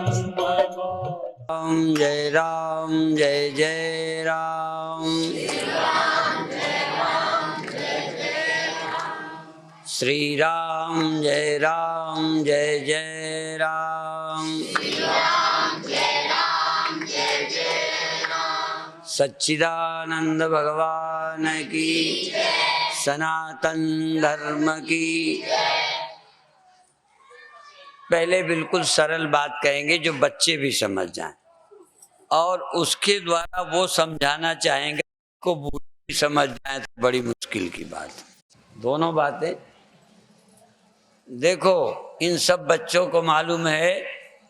राम जय राम जय जय राम। श्री राम जय जय राम। सच्चिदानंद भगवान की, सनातन धर्म की। पहले बिल्कुल सरल बात कहेंगे जो बच्चे भी समझ जाएं, और उसके द्वारा वो समझाना चाहेंगे को बूढ़े समझ जाए तो बड़ी मुश्किल की बात। दोनों बातें देखो, इन सब बच्चों को मालूम है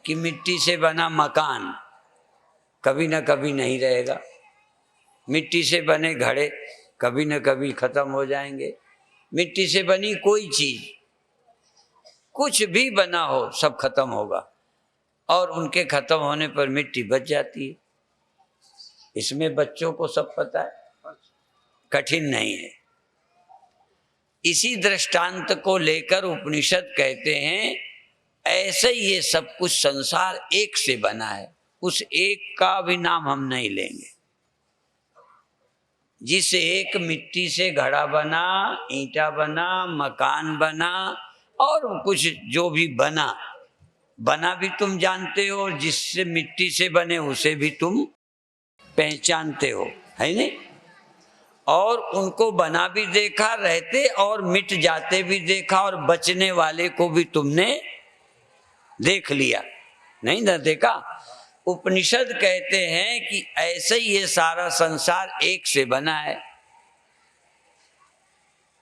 कि मिट्टी से बना मकान कभी न कभी नहीं रहेगा, मिट्टी से बने घड़े कभी न कभी खत्म हो जाएंगे, मिट्टी से बनी कोई चीज कुछ भी बना हो सब खत्म होगा, और उनके खत्म होने पर मिट्टी बच जाती है। इसमें बच्चों को सब पता है, कठिन नहीं है। इसी दृष्टांत को लेकर उपनिषद कहते हैं ऐसे ये सब कुछ संसार एक से बना है, उस एक का भी नाम हम नहीं लेंगे। जिस एक मिट्टी से घड़ा बना, ईंटा बना, मकान बना और कुछ जो भी बना भी तुम जानते हो, जिससे मिट्टी से बने उसे भी तुम पहचानते हो, है नहीं? और उनको बना भी देखा, रहते और मिट जाते भी देखा, और बचने वाले को भी तुमने देख लिया, नहीं ना देखा? उपनिषद कहते हैं कि ऐसे ही ये सारा संसार एक से बना है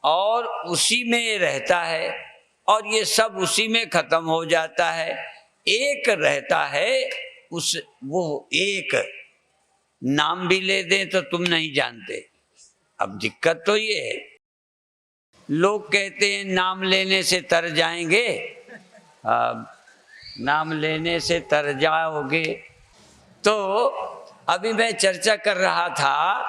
और उसी में रहता है, और ये सब उसी में खत्म हो जाता है। एक रहता है, उस वो एक नाम भी ले दें तो तुम नहीं जानते। अब दिक्कत तो ये है, लोग कहते हैं नाम लेने से तर जाएंगे, नाम लेने से तर जाओगे। तो अभी मैं चर्चा कर रहा था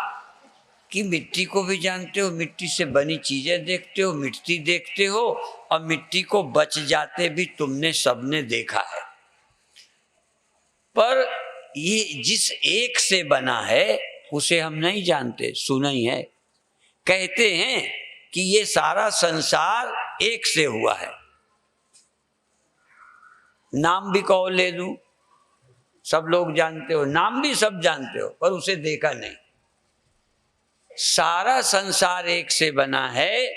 कि मिट्टी को भी जानते हो, मिट्टी से बनी चीजें देखते हो, मिट्टी देखते हो, और मिट्टी को बच जाते भी तुमने सबने देखा है। पर ये जिस एक से बना है उसे हम नहीं जानते, सुना ही है। कहते हैं कि ये सारा संसार एक से हुआ है। नाम भी कहो ले दूं, सब लोग जानते हो, नाम भी सब जानते हो, पर उसे देखा नहीं। सारा संसार एक से बना है,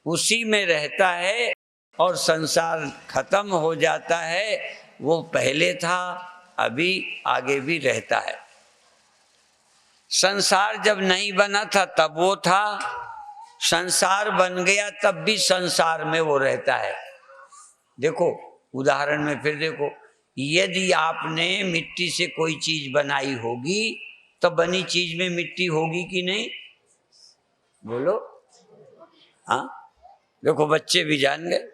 उसी में रहता है, और संसार खत्म हो जाता है। वो पहले था, अभी आगे भी रहता है। संसार जब नहीं बना था तब वो था, संसार बन गया तब भी संसार में वो रहता है। देखो उदाहरण में फिर देखो, यदि आपने मिट्टी से कोई चीज बनाई होगी तो बनी चीज में मिट्टी होगी कि नहीं? बोलो हाँ, देखो बच्चे भी जान गए।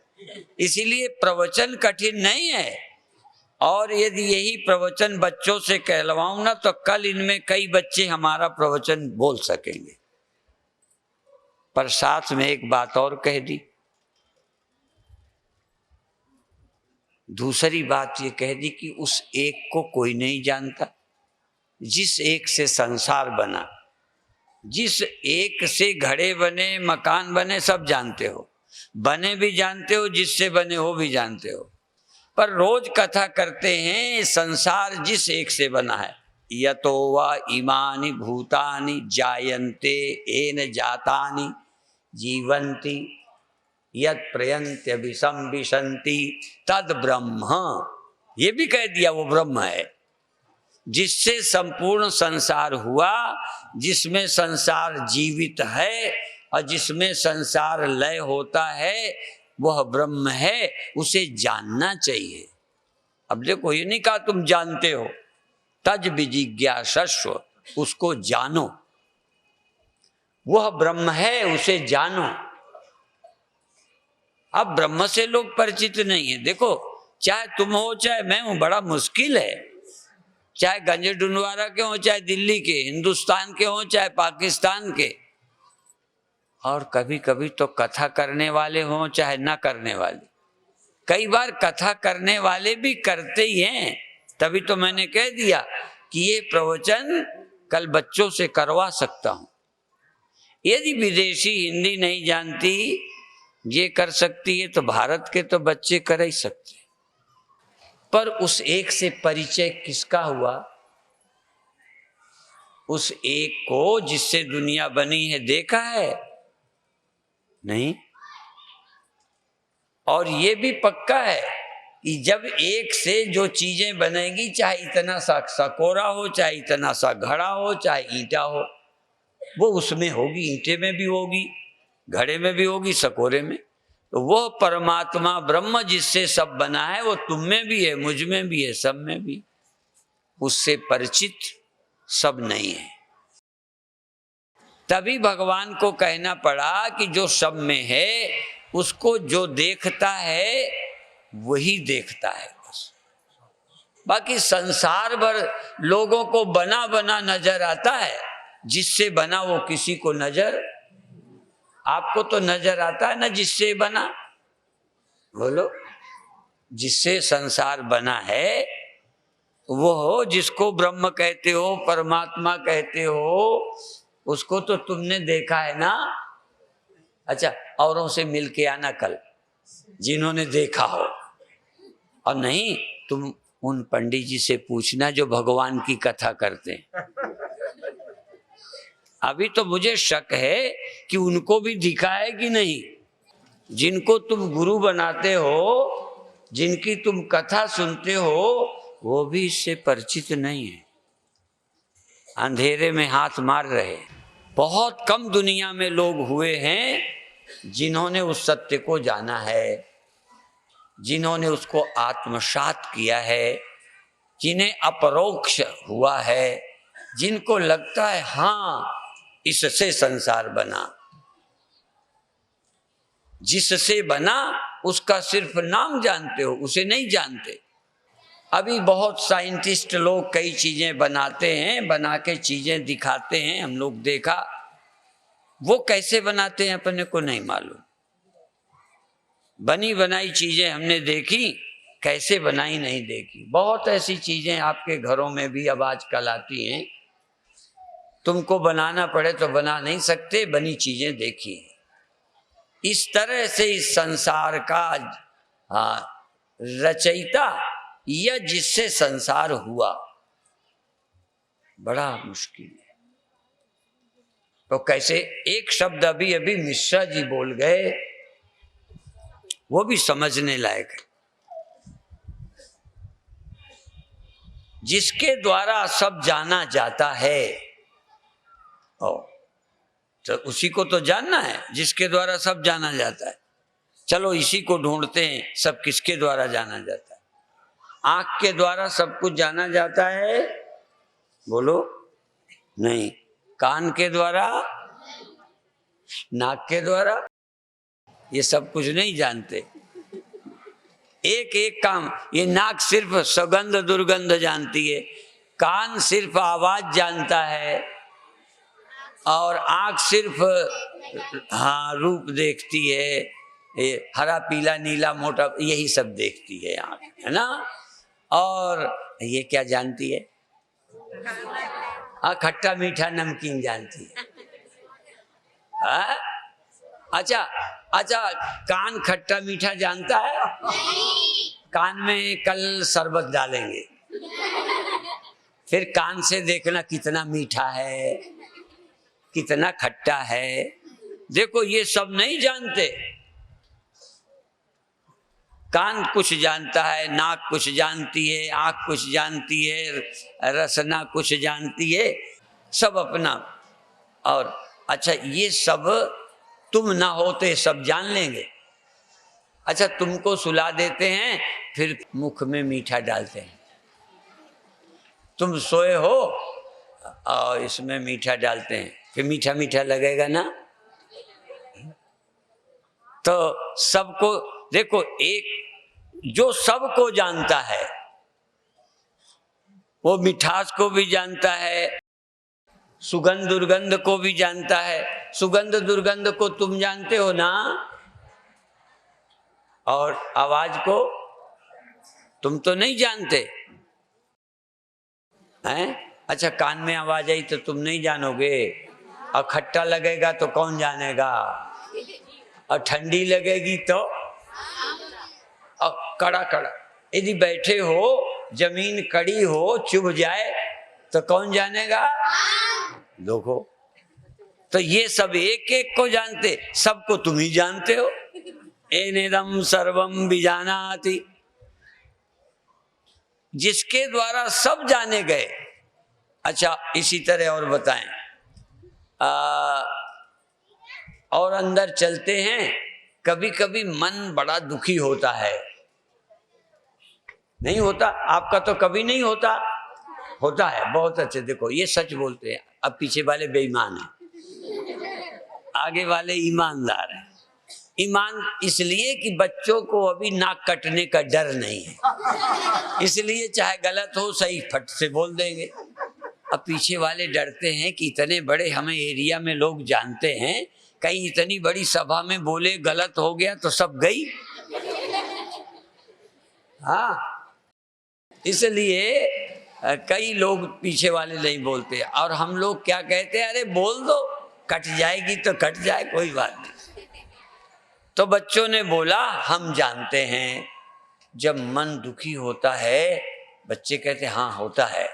इसीलिए प्रवचन कठिन नहीं है, और यदि यही प्रवचन बच्चों से कहलवाऊं ना तो कल इनमें कई बच्चे हमारा प्रवचन बोल सकेंगे। पर साथ में एक बात और कह दी, दूसरी बात ये कह दी कि उस एक को कोई नहीं जानता, जिस एक से संसार बना, जिस एक से घड़े बने, मकान बने, सब जानते हो, बने भी जानते हो, जिससे बने हो भी जानते हो। पर रोज कथा करते हैं संसार जिस एक से बना है, यतो वा इमानि भूतानि जायन्ते येन जातानि जीवन्ति यत् प्रयन्त्यभिसंविशन्ति तद ब्रह्म। ये भी कह दिया वो ब्रह्म है, जिससे संपूर्ण संसार हुआ, जिसमें संसार जीवित है और जिसमें संसार लय होता है, वह ब्रह्म है। उसे जानना चाहिए। अब देखो, ये नहीं कहा तुम जानते हो, तज विजिज्ञासस्व, उसको जानो। वह ब्रह्म है, उसे जानो। अब ब्रह्म से लोग परिचित नहीं है। देखो, चाहे तुम हो चाहे मैं हूं, बड़ा मुश्किल है। चाहे गंजे डुंडवारा के हो, चाहे दिल्ली के, हिंदुस्तान के हो, चाहे पाकिस्तान के, और कभी कभी तो कथा करने वाले हों चाहे ना करने वाले। कई बार कथा करने वाले भी करते ही हैं, तभी तो मैंने कह दिया कि ये प्रवचन कल बच्चों से करवा सकता हूं। यदि विदेशी हिंदी नहीं जानती, ये कर सकती है, तो भारत के तो बच्चे कर ही सकते। पर उस एक से परिचय किसका हुआ? उस एक को जिससे दुनिया बनी है देखा है? नहीं। और ये भी पक्का है कि जब एक से जो चीजें बनेंगी, चाहे इतना सा सकोरा हो, चाहे इतना सा घड़ा हो, चाहे ईंटा हो, वो उसमें होगी। ईंटे में भी होगी, घड़े में भी होगी, सकोरे में। तो वो परमात्मा ब्रह्म जिससे सब बना है, वो तुम में भी है, मुझ में भी है, सब में भी। उससे परिचित सब नहीं है। तभी भगवान को कहना पड़ा कि जो सब में है, उसको जो देखता है वही देखता है बस। बाकी संसार भर लोगों को बना बना नजर आता है, जिससे बना वो किसी को नजर, आपको तो नजर आता है ना जिससे बना? बोलो। जिससे संसार बना है वो हो, जिसको ब्रह्म कहते हो, परमात्मा कहते हो, उसको तो तुमने देखा है ना। अच्छा, औरों से मिल के आना कल, जिन्होंने देखा हो। और नहीं, तुम उन पंडित जी से पूछना जो भगवान की कथा करते हैं। अभी तो मुझे शक है कि उनको भी दिखा है कि नहीं। जिनको तुम गुरु बनाते हो, जिनकी तुम कथा सुनते हो, वो भी इससे परिचित नहीं है, अंधेरे में हाथ मार रहे। बहुत कम दुनिया में लोग हुए हैं जिन्होंने उस सत्य को जाना है, जिन्होंने उसको आत्मसात किया है, जिन्हें अपरोक्ष हुआ है, जिनको लगता है हाँ इससे संसार बना। जिससे बना उसका सिर्फ नाम जानते हो, उसे नहीं जानते। अभी बहुत साइंटिस्ट लोग कई चीजें बनाते हैं, बना के चीजें दिखाते हैं, हम लोग देखा। वो कैसे बनाते हैं अपने को नहीं मालूम। बनी बनाई चीजें हमने देखी, कैसे बनाई नहीं देखी। बहुत ऐसी चीजें आपके घरों में भी अब आजकल आती हैं, तुमको बनाना पड़े तो बना नहीं सकते, बनी चीजें देखी। इस तरह से इस संसार का रचयिता या जिससे संसार हुआ बड़ा मुश्किल है। तो कैसे? एक शब्द अभी अभी मिश्रा जी बोल गए, वो भी समझने लायक है। जिसके द्वारा सब जाना जाता है, तो उसी को तो जानना है, जिसके द्वारा सब जाना जाता है। चलो इसी को ढूंढते हैं, सब किसके द्वारा जाना जाता है? आंख के द्वारा सब कुछ जाना जाता है? बोलो। नहीं। कान के द्वारा, नाक के द्वारा, ये सब कुछ नहीं जानते। एक एक काम, ये नाक सिर्फ सुगंध दुर्गंध जानती है, कान सिर्फ आवाज जानता है, और आंख सिर्फ रूप देखती है, ये हरा पीला नीला मोटा यही सब देखती है आंख, है ना। और ये क्या जानती है? खट्टा मीठा नमकीन जानती है। अच्छा अच्छा, कान खट्टा मीठा जानता है? कान में कल शरबत डालेंगे, फिर कान से देखना कितना मीठा है, कितना खट्टा है। देखो ये सब नहीं जानते। कान कुछ जानता है, नाक कुछ जानती है, आँख कुछ जानती है, रसना कुछ जानती है, सब अपना। और अच्छा, ये सब तुम ना होते सब जान लेंगे। अच्छा, तुमको सुला देते हैं, फिर मुख में मीठा डालते हैं। तुम सोए हो और इसमें मीठा डालते हैं, फिर मीठा मीठा लगेगा ना। तो सबको देखो, एक जो सबको जानता है वो मिठास को भी जानता है, सुगंध दुर्गंध को भी जानता है। सुगंध दुर्गंध को तुम जानते हो ना, और आवाज को तुम तो नहीं जानते। हैं? अच्छा, कान में आवाज आई तो तुम नहीं जानोगे, और खट्टा लगेगा तो कौन जानेगा, और ठंडी लगेगी तो, और कड़ा कड़ा, यदि बैठे हो जमीन कड़ी हो चुभ जाए तो कौन जानेगा? देखो, तो ये सब एक एक को जानते, सबको तुम ही जानते हो। एनेदम सर्वम विजानाति, जिसके द्वारा सब जाने गए। अच्छा, इसी तरह और बताएं, और अंदर चलते हैं, कभी कभी मन बड़ा दुखी होता है, नहीं होता? आपका तो कभी नहीं होता, होता है। बहुत अच्छे, देखो ये सच बोलते हैं। अब पीछे वाले बेईमान हैं, आगे वाले ईमानदार हैं। ईमान इसलिए कि बच्चों को अभी नाक कटने का डर नहीं है, इसलिए चाहे गलत हो सही फट से बोल देंगे। अब पीछे वाले डरते हैं कि इतने बड़े हमें एरिया में लोग जानते हैं, कहीं इतनी बड़ी सभा में बोले गलत हो गया तो सब गई। हाँ, इसलिए कई लोग पीछे वाले नहीं बोलते, और हम लोग क्या कहते हैं, अरे बोल दो, कट जाएगी तो कट जाए, कोई बात नहीं। तो बच्चों ने बोला हम जानते हैं, जब मन दुखी होता है, बच्चे कहते हाँ होता है,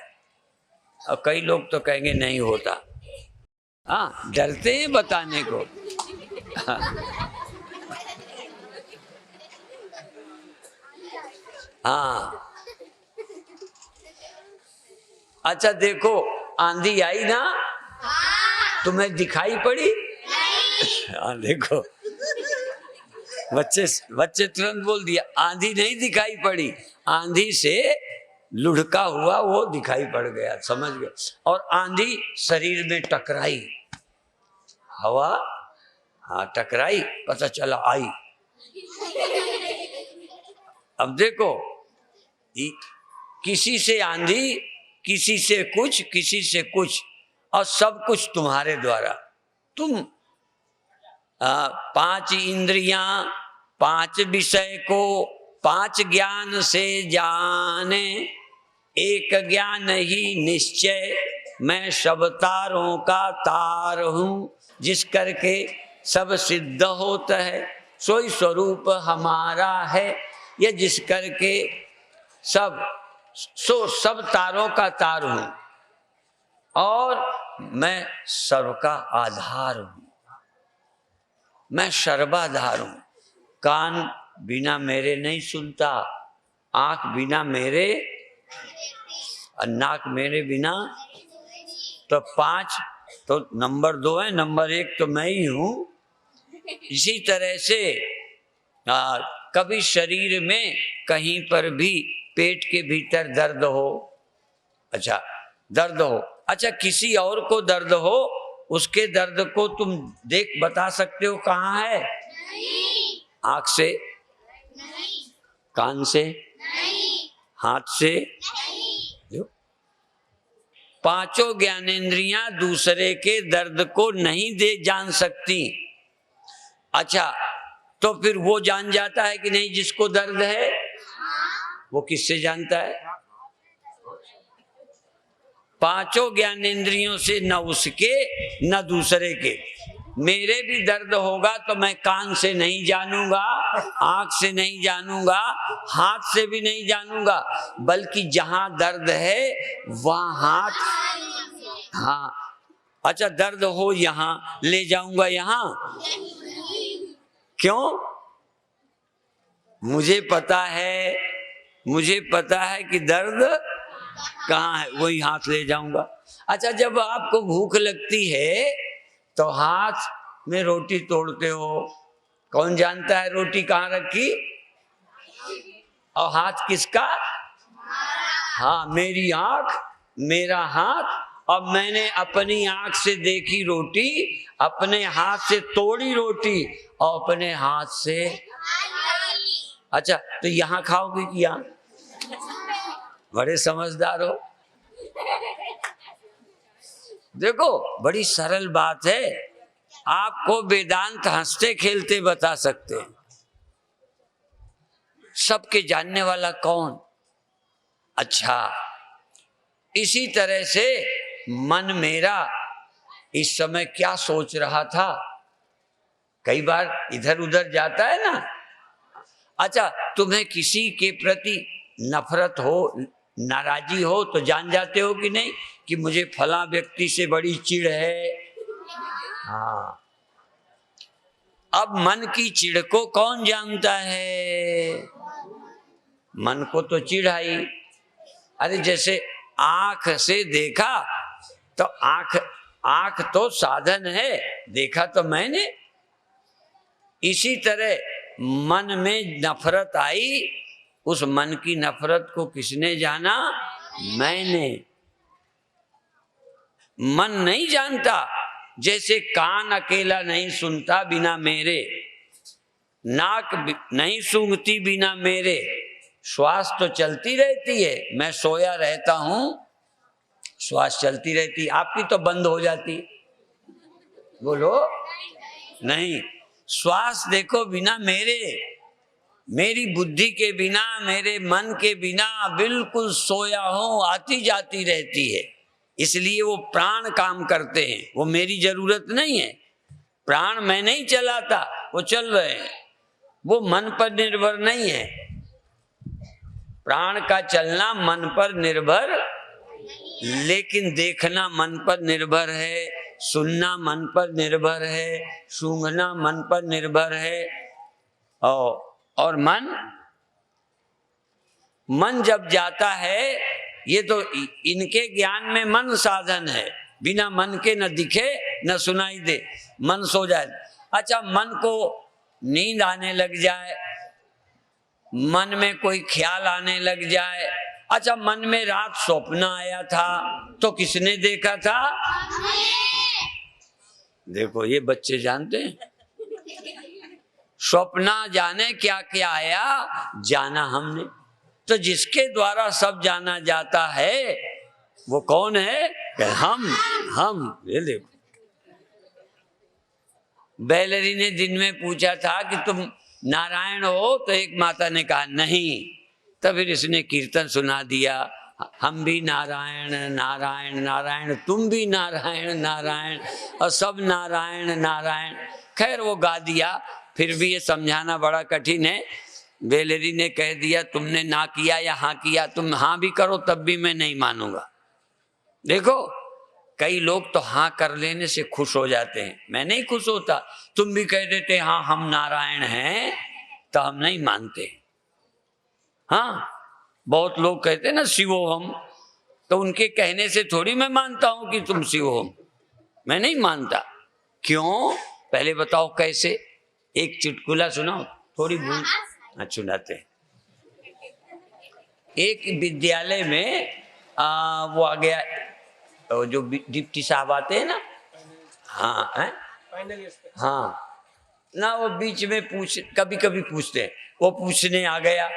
और कई लोग तो कहेंगे नहीं होता। हाँ, डरते हैं बताने को। हाँ, अच्छा देखो, आंधी आई ना, तुम्हें दिखाई पड़ी? हाँ देखो, बच्चे तुरंत बोल दिया, आंधी नहीं दिखाई पड़ी, आंधी से लुढ़का हुआ वो दिखाई पड़ गया, समझ गए। और आंधी शरीर में टकराई, हवा, हाँ टकराई, पता चला आई। अब देखो, किसी से आंधी, किसी से कुछ, किसी से कुछ, और सब कुछ तुम्हारे द्वारा। तुम 5 इंद्रियां, 5 विषय को 5 ज्ञान से जाने, एक ज्ञान ही निश्चय, मैं सब तारों का तार हूं, जिस करके सब सिद्ध होता है, सोई स्वरूप हमारा है, ये जिस करके सब तारों का तार हूं, और मैं सर्व का आधार हूं, मैं सर्वाधार हूं। कान बिना मेरे नहीं सुनता, आंख बिना मेरे, और नाक मेरे बिना, तो 5 तो नंबर 2 है, नंबर 1 तो मैं ही हूं। इसी तरह से कभी शरीर में कहीं पर भी पेट के भीतर दर्द हो, अच्छा दर्द हो, अच्छा किसी और को दर्द हो, उसके दर्द को तुम देख बता सकते हो कहाँ है? नहीं। आँख से नहीं, कान से नहीं, हाथ से नहीं। 5 ज्ञानेंद्रियां दूसरे के दर्द को नहीं दे जान सकती। अच्छा, तो फिर वो जान जाता है कि नहीं जिसको दर्द है? वो किससे जानता है? 5 ज्ञानेंद्रियों से, न उसके न दूसरे के। मेरे भी दर्द होगा तो मैं कान से नहीं जानूंगा, आंख से नहीं जानूंगा, हाथ से भी नहीं जानूंगा, बल्कि जहां दर्द है वहां हाथ, हाँ अच्छा दर्द हो यहां ले जाऊंगा, यहां क्यों? मुझे पता है कि दर्द कहाँ है, वही हाथ ले जाऊंगा। अच्छा, जब आपको भूख लगती है तो हाथ में रोटी तोड़ते हो, कौन जानता है रोटी कहाँ रखी? और हाथ किसका? हाँ, मेरी आंख, मेरा हाथ, और मैंने अपनी आंख से देखी रोटी, अपने हाथ से तोड़ी रोटी, और अपने हाथ से, अच्छा तो यहाँ खाओगे कि यहाँ? बड़े समझदार हो। देखो बड़ी सरल बात है, आपको वेदांत हंसते खेलते बता सकते हैं। सबके जानने वाला कौन? अच्छा, इसी तरह से मन मेरा इस समय क्या सोच रहा था, कई बार इधर उधर जाता है ना। अच्छा, तुम्हें किसी के प्रति नफरत हो, नाराजी हो तो जान जाते हो कि नहीं कि मुझे फला व्यक्ति से बड़ी चिढ़ है। हाँ, अब मन की चिढ़ को कौन जानता है? मन को तो चिढ़ आई। अरे जैसे आंख से देखा तो आंख तो साधन है, देखा तो मैंने। इसी तरह मन में नफरत आई, उस मन की नफरत को किसने जाना? मैंने। मन नहीं जानता। जैसे कान अकेला नहीं सुनता बिना मेरे, नाक नहीं सूंघती बिना मेरे, श्वास तो चलती रहती है, मैं सोया रहता हूं, श्वास चलती रहती, आपकी तो बंद हो जाती। बोलो नहीं, श्वास देखो बिना मेरे, मेरी बुद्धि के बिना, मेरे मन के बिना बिल्कुल सोया हूं, आती जाती रहती है। इसलिए वो प्राण काम करते हैं, वो मेरी जरूरत नहीं है। प्राण मैं नहीं चलाता, वो चल रहे हैं, वो मन पर निर्भर नहीं है। प्राण का चलना मन पर निर्भर, लेकिन देखना मन पर निर्भर है, सुनना मन पर निर्भर है, सूंघना मन पर निर्भर है। और मन जब जाता है, ये तो इनके ज्ञान में मन साधन है, बिना मन के न दिखे न सुनाई दे, मन सो जाए। अच्छा, मन को नींद आने लग जाए, मन में कोई ख्याल आने लग जाए। अच्छा, मन में रात स्वप्न आया था तो किसने देखा था? देखो, ये बच्चे जानते हैं, स्वप्न जाने क्या क्या आया, जाना हमने। तो जिसके द्वारा सब जाना जाता है वो कौन है? हम। ये देखो, बैलरी ने दिन में पूछा था कि तुम नारायण हो, तो एक माता ने कहा नहीं। तो फिर इसने कीर्तन सुना दिया, हम भी नारायण नारायण नारायण, तुम भी नारायण नारायण, और सब नारायण नारायण। खैर वो गा दिया, फिर भी ये समझाना बड़ा कठिन है। बेलेरी ने कह दिया तुमने ना किया या हाँ किया, तुम हाँ भी करो तब भी मैं नहीं मानूंगा। देखो, कई लोग तो हाँ कर लेने से खुश हो जाते हैं, मैं नहीं खुश होता। तुम भी कह देते हाँ हम नारायण हैं, तो हम नहीं मानते। हाँ, बहुत लोग कहते हैं ना शिवोहम, तो उनके कहने से थोड़ी मैं मानता हूं कि तुम शिवोहम, मैं नहीं मानता। क्यों? पहले बताओ कैसे। एक चुटकुला सुनाओ, थोड़ी भूल सुनाते हैं। एक विद्यालय में वो आ गया, जो डिप्टी साहब आते हैं ना, हाँ है? हाँ ना, वो बीच में कभी कभी पूछते हैं, वो पूछने आ गया।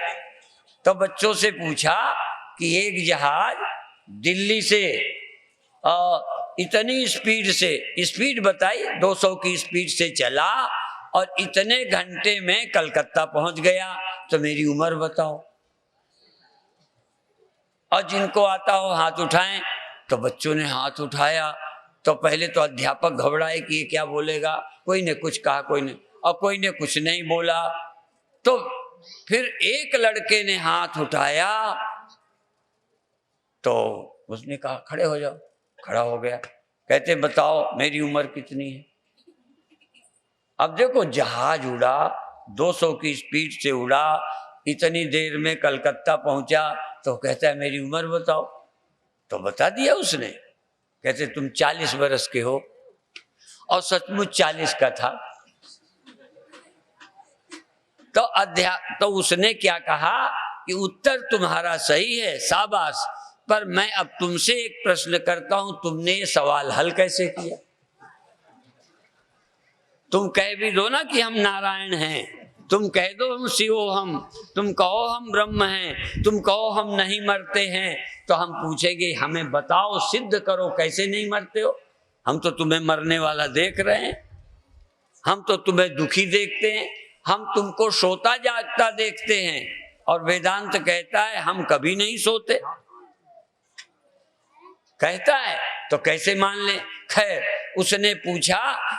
तो बच्चों से पूछा कि एक जहाज दिल्ली से इतनी स्पीड से, स्पीड बताई 200 की स्पीड से चला और इतने घंटे में कलकत्ता पहुंच गया, तो मेरी उम्र बताओ। और जिनको आता हो हाथ उठाएं। तो बच्चों ने हाथ उठाया। तो पहले तो अध्यापक घबराए कि ये क्या बोलेगा, कोई ने कुछ कहा, कोई ने, और कोई ने कुछ नहीं बोला। तो फिर एक लड़के ने हाथ उठाया, तो उसने कहा खड़े हो जाओ। खड़ा हो गया, कहते बताओ मेरी उम्र कितनी है। अब देखो, जहाज उड़ा, 200 की स्पीड से उड़ा, इतनी देर में कलकत्ता पहुंचा, तो कहता है मेरी उम्र बताओ। तो बता दिया उसने। कहते तुम 40 वर्ष के हो, और सचमुच 40 का था। तो उसने क्या कहा कि उत्तर तुम्हारा सही है, शाबाश, पर मैं अब तुमसे एक प्रश्न करता हूं, तुमने ये सवाल हल कैसे किया? तुम कह भी दो ना कि हम नारायण हैं, तुम कह दो हम शिवोहम, तुम कहो हम ब्रह्म हैं, तुम कहो हम नहीं मरते हैं, तो हम पूछेंगे हमें बताओ, सिद्ध करो कैसे नहीं मरते हो। हम तो तुम्हें मरने वाला देख रहे हैं, हम तो तुम्हें दुखी देखते हैं, हम तुमको सोता जागता देखते हैं, और वेदांत कहता है हम कभी नहीं सोते। कहता है तो कैसे मान ले। खैर उसने पूछा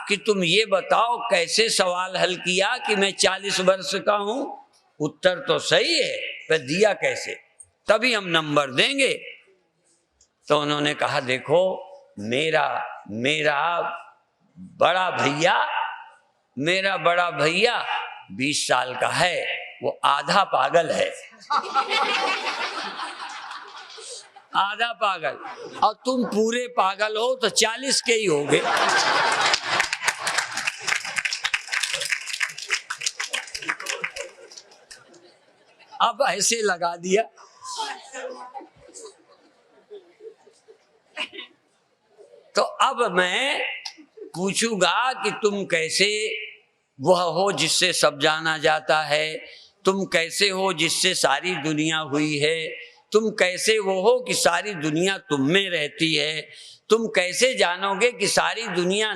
कि तुम ये बताओ कैसे सवाल हल किया कि मैं 40 वर्ष का हूं। उत्तर तो सही है, पर दिया कैसे, तभी हम नंबर देंगे। तो उन्होंने कहा देखो मेरा बड़ा भैया 20 साल का है, वो आधा पागल है। आधा पागल, और तुम पूरे पागल हो तो 40 के ही होगे। अब ऐसे लगा दिया। तो अब मैं पूछूंगा कि तुम कैसे वह हो जिससे सब जाना जाता है, तुम कैसे हो जिससे सारी दुनिया हुई है, तुम कैसे वो हो कि सारी दुनिया तुम में रहती है, तुम कैसे जानोगे कि सारी दुनिया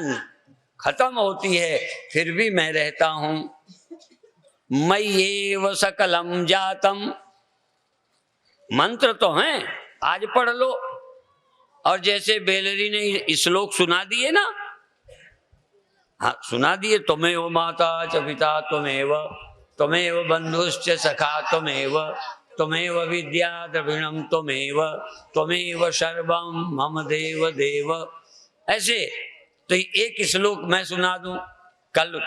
खत्म होती है फिर भी मैं रहता हूं। मय्येव सकलम जातम, मंत्र तो हैं, आज पढ़ लो। और जैसे बेलरी ने श्लोक सुना दिए ना, हाँ सुना दिए, त्वमेव माता च पिता त्वमेव बंधुश्च सखा त्वमेव विद्या द्रविणम त्वमेव सर्वम मम देव देव। ऐसे तो एक श्लोक मैं सुना दूं, कल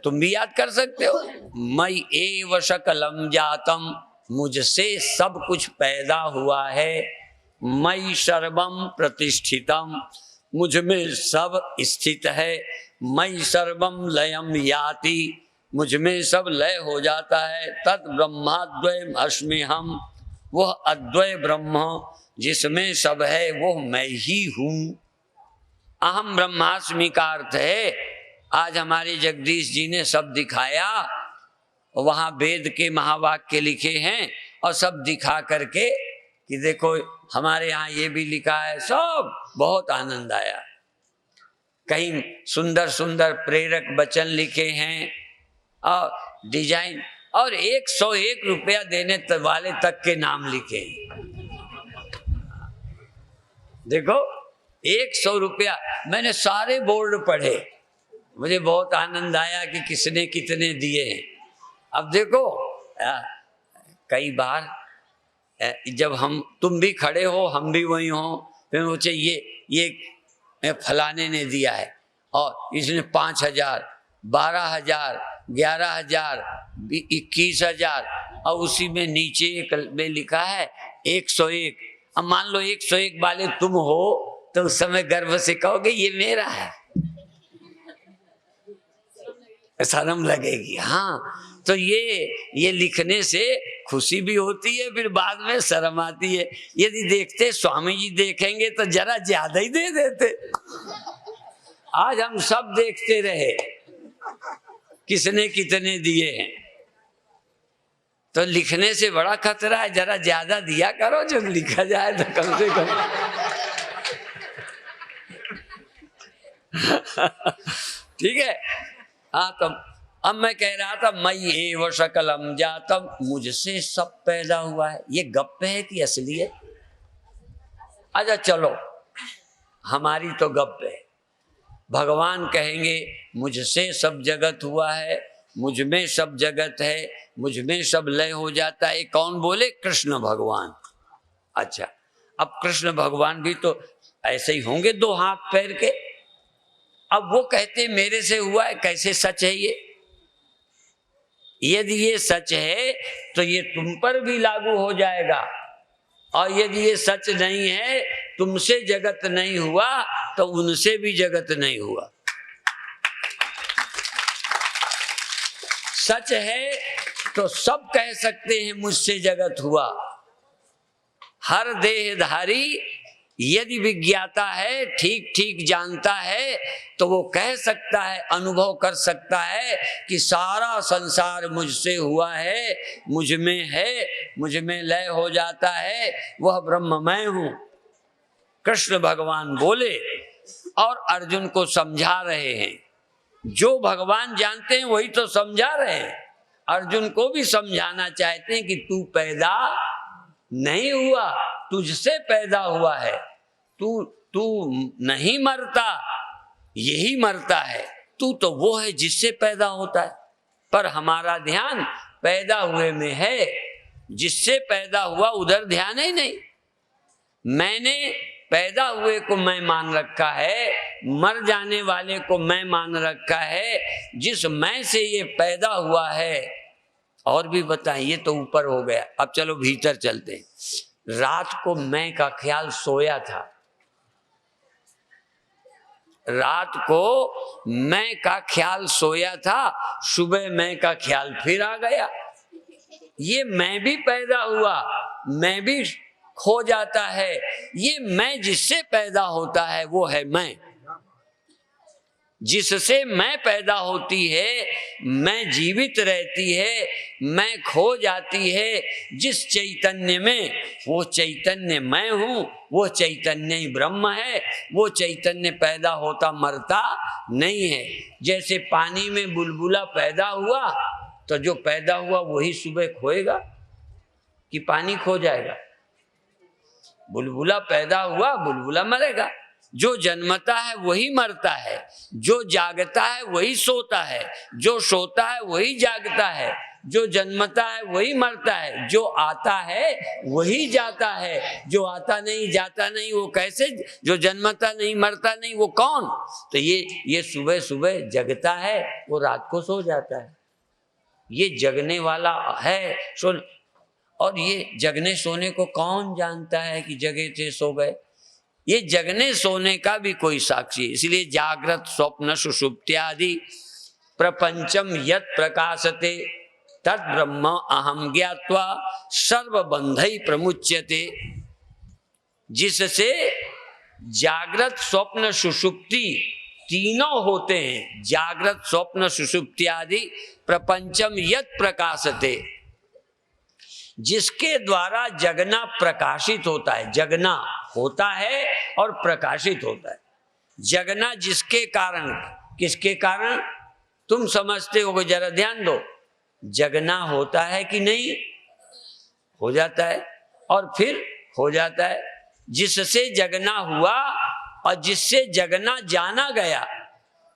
तुम भी याद कर सकते हो। मयि एव सकलम जातम, मुझसे सब कुछ पैदा हुआ है। मयि सर्वम प्रतिष्ठितम, मुझ में सब स्थित है। मयि सर्वम लयम याति, मुझ में सब लय हो जाता है। तत् ब्रह्माद्वयम् अस्मि हम, वह अद्वय ब्रह्म जिसमें सब है वो मैं ही हूँ। अहम ब्रह्मास्मि का अर्थ है, आज हमारे जगदीश जी ने सब दिखाया, वहाँ वेद के महावाक्य लिखे हैं और सब दिखा करके कि देखो हमारे यहाँ ये भी लिखा है, सब बहुत आनंद आया। कहीं सुंदर सुंदर प्रेरक वचन लिखे हैं और डिजाइन, और 101 रुपया देने वाले तक के नाम लिखे हैं। देखो 100 रुपया, मैंने सारे बोर्ड पढ़े, मुझे बहुत आनंद आया कि किसने कितने दिए हैं। अब देखो कई बार जब तुम भी खड़े हो, हम भी वही हो, फिर मुझे ये फलाने ने दिया है और इसने 5,000, 12,000, 11,000, 21,000, और उसी में नीचे में लिखा है 101। अब मान लो 101 वाले तुम हो तो उस समय गर्व से कहोगे ये मेरा है, शर्म लगेगी। हाँ, तो ये लिखने से खुशी भी होती है, फिर बाद में शर्म आती है। यदि देखते स्वामी जी देखेंगे तो जरा ज्यादा ही दे देते। आज हम सब देखते रहे किसने कितने दिए हैं, तो लिखने से बड़ा खतरा है। जरा ज्यादा दिया करो, जब लिखा जाए तो कम से कम। ठीक है। हाँ, तो अब मैं कह रहा था मयि एव सकलम जातम, मुझसे सब पैदा हुआ है। ये गप्प है कि असली है? अच्छा चलो, हमारी तो गप्प है। भगवान कहेंगे मुझसे सब जगत हुआ है, मुझ में सब जगत है, मुझ में सब लय हो जाता है। कौन बोले? कृष्ण भगवान। अच्छा, अब कृष्ण भगवान भी तो ऐसे ही होंगे, 2 हाथ पैर के। अब वो कहते मेरे से हुआ है, कैसे सच है ये? यदि ये सच है तो ये तुम पर भी लागू हो जाएगा, और यदि ये सच नहीं है, तुमसे जगत नहीं हुआ तो उनसे भी जगत नहीं हुआ। सच है तो सब कह सकते हैं मुझसे जगत हुआ। हर देहधारी यदि विज्ञाता है, ठीक ठीक जानता है, तो वो कह सकता है, अनुभव कर सकता है कि सारा संसार मुझसे हुआ है, मुझ में है, मुझ में लय हो जाता है, वह ब्रह्म मैं हूं। कृष्ण भगवान बोले और अर्जुन को समझा रहे हैं। जो भगवान जानते हैं वही तो समझा रहे हैं। अर्जुन को भी समझाना चाहते हैं कि तू पैदा नहीं हुआ, तुझसे पैदा हुआ है। तू तू नहीं मरता, यही मरता है। तू तो वो है जिससे पैदा होता है, पर हमारा ध्यान पैदा हुए में है, जिससे पैदा हुआ उधर ध्यान ही नहीं। मैंने पैदा हुए को मैं मान रखा है, मर जाने वाले को मैं मान रखा है, जिस मैं से ये पैदा हुआ है। और भी बताएं, ये तो ऊपर हो गया, अब चलो भीतर चलते हैं। रात को मैं का ख्याल सोया था, रात को मैं का ख्याल सोया था, सुबह मैं का ख्याल फिर आ गया। ये मैं भी पैदा हुआ, मैं भी खो जाता है। ये मैं जिससे पैदा होता है वो है मैं, जिससे मैं पैदा होती है, मैं जीवित रहती है, मैं खो जाती है। जिस चैतन्य में, वो चैतन्य मैं हूँ, वो चैतन्य ही ब्रह्म है। वो चैतन्य पैदा होता मरता नहीं है। जैसे पानी में बुलबुला पैदा हुआ, तो जो पैदा हुआ वही सुबह खोएगा कि पानी खो जाएगा? बुलबुला पैदा हुआ, बुलबुला मरेगा। जो जन्मता है वही मरता है, जो जागता है वही सोता है, जो सोता है वही जागता है, जो जन्मता है वही मरता है, जो आता है वही जाता है, जो आता नहीं जाता नहीं वो कैसे? जो जन्मता नहीं मरता नहीं वो कौन? तो ये सुबह सुबह जगता है, वो रात को सो जाता है। ये जगने वाला है। सुन, और ये जगने सोने को कौन जानता है कि जगे थे सो गए? ये जगने सोने का भी कोई साक्षी। इसलिए जागृत स्वप्न सुषुप्त्यादि प्रपंचम यत् प्रकाशते तद ब्रह्म अहम ज्ञात्वा सर्वबंधै प्रमुच्यते। जिससे जागृत स्वप्न सुषुप्ति तीनों होते हैं, जागृत स्वप्न सुषुप्ति आदि प्रपंचम यत् प्रकाशते, जिसके द्वारा जगना प्रकाशित होता है। जगना होता है और प्रकाशित होता है। जगना जिसके कारण, किसके कारण तुम समझते हो? जरा ध्यान दो, जगना होता है कि नहीं? हो जाता है और फिर हो जाता है। जिससे जगना हुआ और जिससे जगना जाना गया।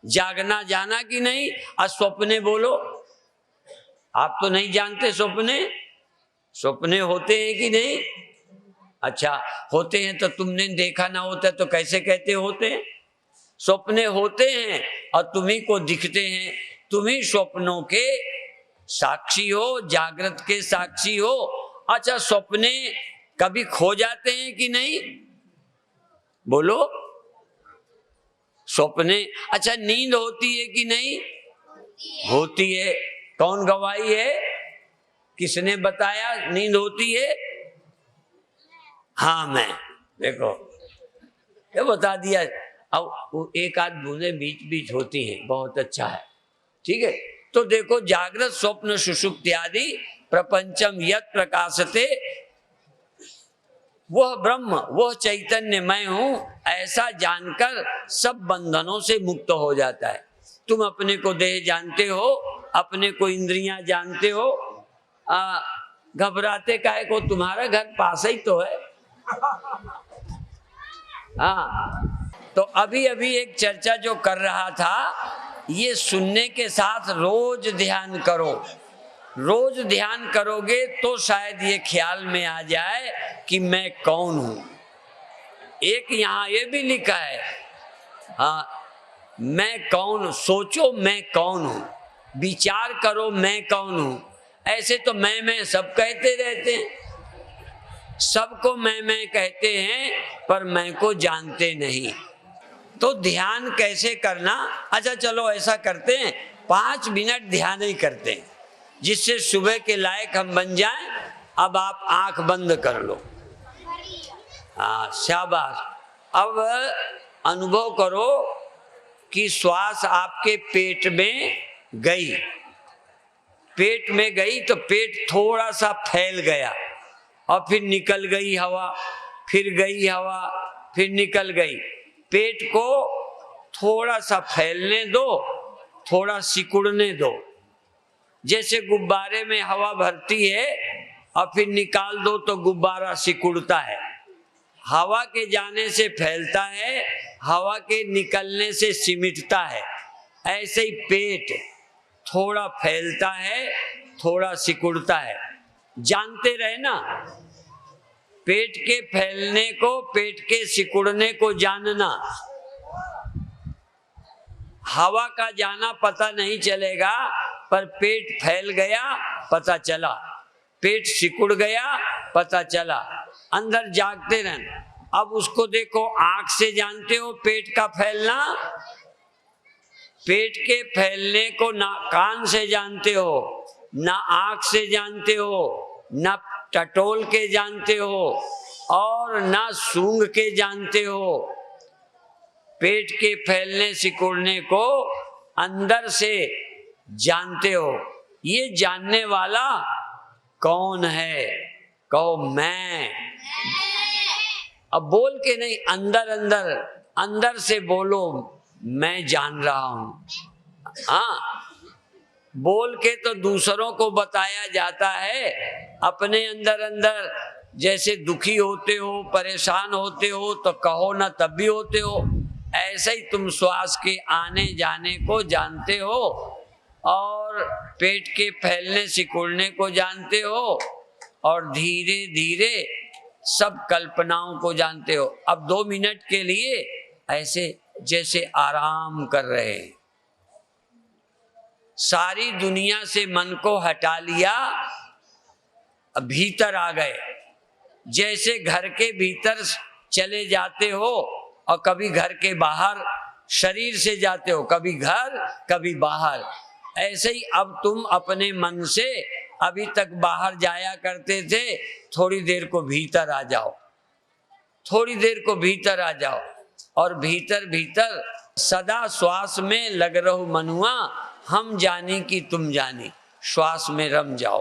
जागना जाना कि नहीं? आज स्वप्ने बोलो, आप तो नहीं जानते स्वप्ने, स्वप्ने होते हैं कि नहीं? अच्छा, होते हैं तो तुमने देखा ना होता तो कैसे कहते होते हैं? स्वप्ने होते हैं और तुम्ही को दिखते हैं, तुम्ही स्वप्नों के साक्षी हो, जागृत के साक्षी हो। अच्छा, स्वप्ने कभी खो जाते हैं कि नहीं? बोलो, स्वप्ने। अच्छा, नींद होती है कि नहीं? होती है। कौन गवाही है? किसने बताया नींद होती है? हाँ, मैं। देखो, ये बता दिया। अब एक आध बूंदे बीच बीच होती हैं, बहुत अच्छा है, ठीक है। तो देखो, जागृत स्वप्न सुषुप्ति आदि प्रपंचम यत् प्रकाशते, वह ब्रह्म, वह चैतन्य मैं हूं, ऐसा जानकर सब बंधनों से मुक्त हो जाता है। तुम अपने को देह जानते हो, अपने को इंद्रियां जानते हो, घबराते काहे को? तुम्हारा घर पास ही तो है। हाँ, तो अभी अभी एक चर्चा जो कर रहा था, ये सुनने के साथ रोज ध्यान करो। रोज ध्यान करोगे तो शायद ये ख्याल में आ जाए कि मैं कौन हूं। एक यहाँ ये भी लिखा है, हाँ, मैं कौन, सोचो मैं कौन हूं, विचार करो मैं कौन हूं। ऐसे तो मैं सब कहते रहते हैं, सबको मैं कहते हैं, पर मैं को जानते नहीं। तो ध्यान कैसे करना? अच्छा चलो ऐसा करते हैं, 5 मिनट ध्यान ही करते हैं, जिससे सुबह के लायक हम बन जाएं। अब आप आंख बंद कर लो। हाँ, शाबाश। अब अनुभव करो कि श्वास आपके पेट में गई, पेट में गई तो पेट थोड़ा सा फैल गया और फिर निकल गई हवा, फिर गई हवा, फिर निकल गई। पेट को थोड़ा सा फैलने दो, थोड़ा सिकुड़ने दो। जैसे गुब्बारे में हवा भरती है और फिर निकाल दो तो गुब्बारा सिकुड़ता है। हवा के जाने से फैलता है, हवा के निकलने से सिमटता है। ऐसे ही पेट थोड़ा फैलता है, थोड़ा सिकुड़ता है। जानते रहे ना, पेट के फैलने को, पेट के सिकुड़ने को जानना। हवा का जाना पता नहीं चलेगा, पर पेट फैल गया पता चला, पेट सिकुड़ गया पता चला। अंदर जागते रहना। अब उसको देखो, आंख से जानते हो पेट का फैलना, पेट के फैलने को ना कान से जानते हो, ना आंख से जानते हो, ना टटोल के जानते हो, और ना सूंघ के जानते हो। पेट के फैलने सिकुड़ने को अंदर से जानते हो। ये जानने वाला कौन है? कहो मैं। अब बोल के नहीं, अंदर अंदर अंदर से बोलो, मैं जान रहा हूं। हाँ, बोल के तो दूसरों को बताया जाता है, अपने अंदर अंदर जैसे दुखी होते हो, परेशान होते हो तो कहो ना, तब भी होते हो। ऐसे ही तुम श्वास के आने जाने को जानते हो, और पेट के फैलने सिकुड़ने को जानते हो, और धीरे धीरे सब कल्पनाओं को जानते हो। अब 2 मिनट के लिए ऐसे जैसे आराम कर रहे हैं, सारी दुनिया से मन को हटा लिया, भीतर आ गए। जैसे घर के भीतर चले जाते हो और कभी घर के बाहर शरीर से जाते हो, कभी घर कभी बाहर, ऐसे ही अब तुम अपने मन से अभी तक बाहर जाया करते थे, थोड़ी देर को भीतर आ जाओ, थोड़ी देर को भीतर आ जाओ, और भीतर भीतर सदा श्वास में लग रहो मनुआ, हम जाने कि तुम जाने, श्वास में रम जाओ।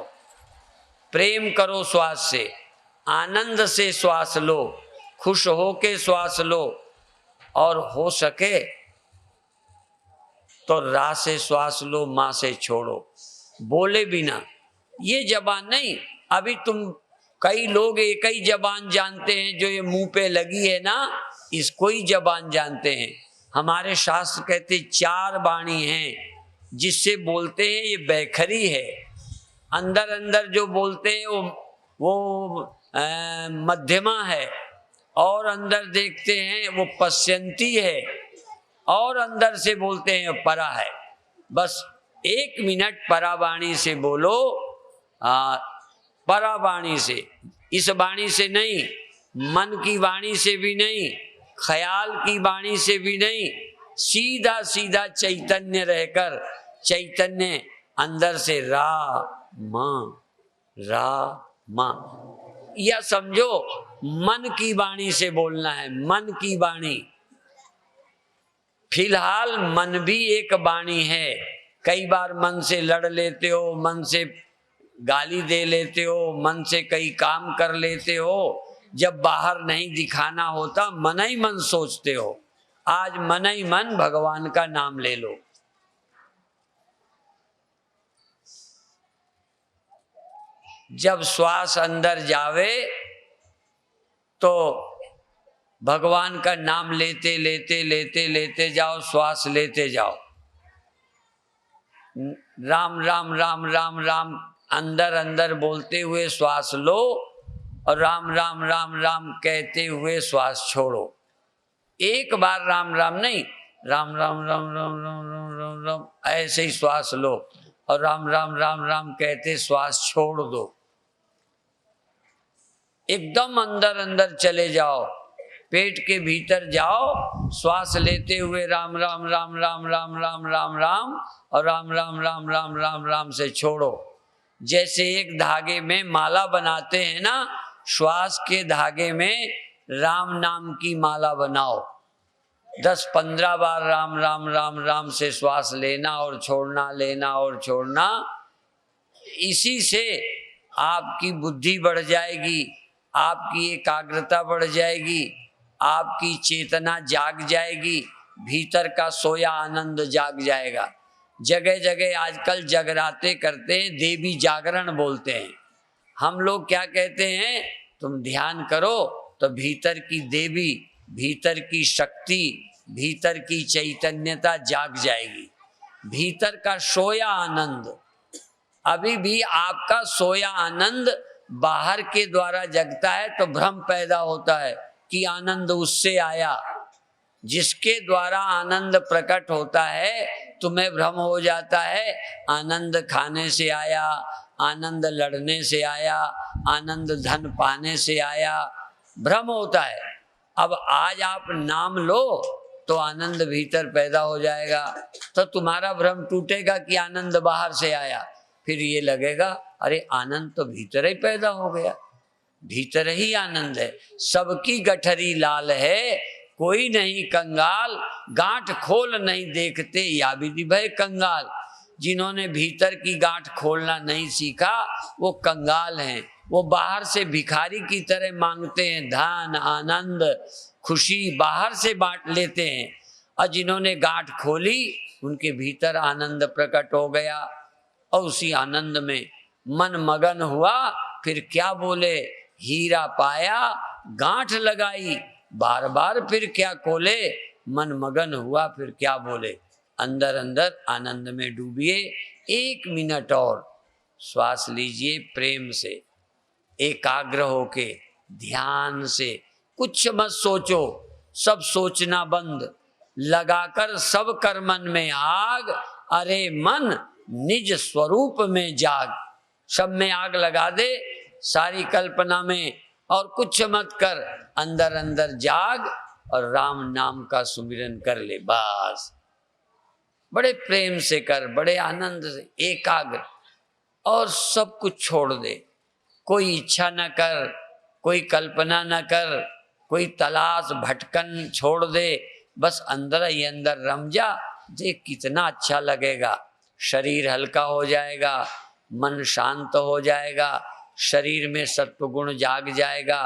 प्रेम करो श्वास से, आनंद से श्वास लो, खुश हो के श्वास लो, और हो सके तो रा से श्वास लो, माँ से छोड़ो, बोले बिना। ये जबान नहीं, अभी तुम कई लोग एक ही जबान जानते हैं, जो ये मुंह पे लगी है ना, इसको ही जबान जानते हैं। हमारे शास्त्र कहते 4 वाणी हैं जिससे बोलते हैं, ये बैखरी है। अंदर अंदर जो बोलते हैं वो मध्यमा है, और अंदर देखते हैं वो पश्यंती है, और अंदर से बोलते हैं परा है। बस 1 मिनट परावाणी से बोलो, परावाणी से, इस वाणी से नहीं, मन की वाणी से भी नहीं, ख्याल की वाणी से भी नहीं, सीधा सीधा चैतन्य रहकर, चैतन्य अंदर से रा मा, या समझो मन की वाणी से बोलना है, मन की वाणी। फिलहाल मन भी एक वाणी है। कई बार मन से लड़ लेते हो, मन से गाली दे लेते हो, मन से कई काम कर लेते हो, जब बाहर नहीं दिखाना होता मन ही मन सोचते हो। आज मन ही मन भगवान का नाम ले लो। जब श्वास अंदर जावे तो भगवान का नाम लेते लेते लेते लेते जाओ, श्वास लेते जाओ। राम राम राम राम राम अंदर अंदर बोलते हुए श्वास लो, और राम राम राम राम कहते हुए श्वास छोड़ो। एक बार राम राम नहीं, राम राम राम राम राम राम राम राम ऐसे ही श्वास लो, और राम राम राम राम कहते श्वास छोड़ दो। एकदम अंदर अंदर चले जाओ, पेट के भीतर जाओ, श्वास लेते हुए राम राम राम राम राम राम राम राम, और राम राम राम राम राम राम से छोड़ो। जैसे एक धागे में माला बनाते हैं ना, श्वास के धागे में राम नाम की माला बनाओ। 10-15 बार राम राम राम राम से श्वास लेना और छोड़ना, लेना और छोड़ना। इसी से आपकी बुद्धि बढ़ जाएगी, आपकी एकाग्रता बढ़ जाएगी, आपकी चेतना जाग जाएगी, भीतर का सोया आनंद जाग जाएगा। जगह जगह आजकल जगराते करते हैं, देवी जागरण बोलते हैं। हम लोग क्या कहते हैं, तुम ध्यान करो, तो भीतर की देवी, भीतर की शक्ति, भीतर की चैतन्यता जाग जाएगी। भीतर का सोया आनंद, अभी भी आपका सोया आनंद बाहर के द्वारा जगता है तो भ्रम पैदा होता है कि आनंद उससे आया। जिसके द्वारा आनंद प्रकट होता है तुम्हें भ्रम हो जाता है आनंद खाने से आया, आनंद लड़ने से आया, आनंद धन पाने से आया, भ्रम होता है। अब आज आप नाम लो तो आनंद भीतर पैदा हो जाएगा, तो तुम्हारा भ्रम टूटेगा कि आनंद बाहर से आया। फिर ये लगेगा अरे आनंद तो भीतर ही पैदा हो गया, भीतर ही आनंद है। सबकी गठरी लाल है, कोई नहीं कंगाल, गांठ खोल नहीं देखते या विधि भय कंगाल। जिन्होंने भीतर की गांठ खोलना नहीं सीखा वो कंगाल हैं। वो बाहर से भिखारी की तरह मांगते हैं, धन आनंद खुशी बाहर से बांट लेते हैं। और जिन्होंने गांठ खोली उनके भीतर आनंद प्रकट हो गया और उसी आनंद में मन मगन हुआ। फिर क्या बोले, हीरा पाया गांठ लगाई, बार बार फिर क्या खोले, मन मगन हुआ फिर क्या बोले। अंदर अंदर आनंद में डूबिए। 1 मिनट और श्वास लीजिए प्रेम से, एकाग्र होके ध्यान से। कुछ मत सोचो, सब सोचना बंद, लगाकर सब कर मन में आग। अरे मन निज स्वरूप में जाग। सब में आग लगा दे, सारी कल्पना में, और कुछ मत कर, अंदर अंदर जाग और राम नाम का सुमिरन कर ले। बस बड़े प्रेम से कर, बड़े आनंद से, एकाग्र, और सब कुछ छोड़ दे। कोई इच्छा न कर, कोई कल्पना न कर, कोई तलाश भटकन छोड़ दे। बस अंदर ही अंदर रम जा, देख कितना अच्छा लगेगा। शरीर हल्का हो जाएगा, मन शांत हो जाएगा, शरीर में सत्व गुण जाग जाएगा,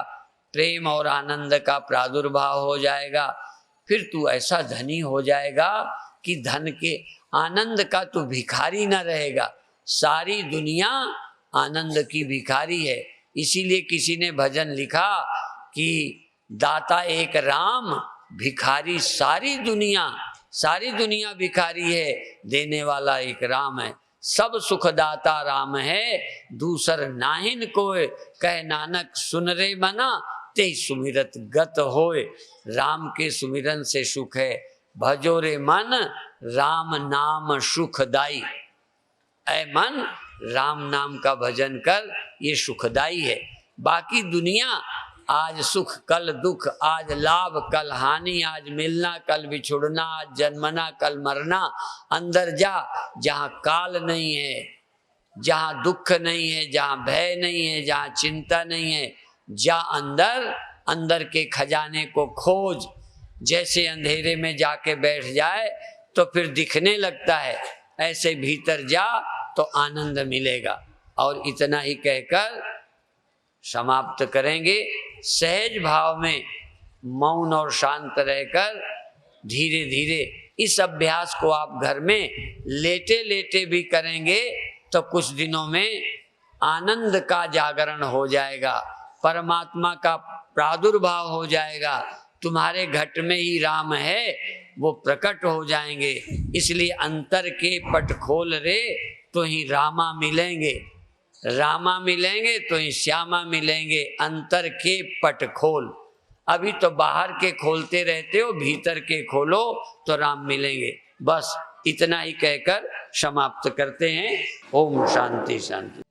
प्रेम और आनंद का प्रादुर्भाव हो जाएगा। फिर तू ऐसा धनी हो जाएगा कि धन के आनंद का तू भिखारी न रहेगा। सारी दुनिया आनंद की भिखारी है। इसीलिए किसी ने भजन लिखा कि दाता एक राम, भिखारी सारी दुनिया। सारी दुनिया भिखारी है, देने वाला एक राम है। सब सुखदाता राम है, दूसर नाहिन कोय। कह नानक सुन रे मना, ते सुमिरत गत होए। राम के सुमिरन से सुख है, भजो रे मन राम नाम सुखदाई। ऐ मन राम नाम का भजन कर, ये सुखदाई है। बाकी दुनिया आज सुख कल दुख, आज लाभ कल हानि, आज मिलना कल बिछुड़ना, आज जन्मना कल मरना। अंदर जा जहाँ काल नहीं है, जहाँ दुख नहीं है, जहाँ भय नहीं है, जहाँ चिंता नहीं है, जा अंदर। अंदर के खजाने को खोज। जैसे अंधेरे में जाके बैठ जाए तो फिर दिखने लगता है, ऐसे भीतर जा तो आनंद मिलेगा। और इतना ही कहकर समाप्त करेंगे। सहज भाव में मौन और शांत रहकर धीरे धीरे इस अभ्यास को आप घर में लेटे लेटे भी करेंगे तो कुछ दिनों में आनंद का जागरण हो जाएगा, परमात्मा का प्रादुर्भाव हो जाएगा। तुम्हारे घट में ही राम है, वो प्रकट हो जाएंगे। इसलिए अंतर के पट खोल रे तो ही रामा मिलेंगे, रामा मिलेंगे तो ही श्यामा मिलेंगे। अंतर के पट खोल। अभी तो बाहर के खोलते रहते हो, भीतर के खोलो तो राम मिलेंगे। बस इतना ही कहकर समाप्त करते हैं। ओम शांति शांति।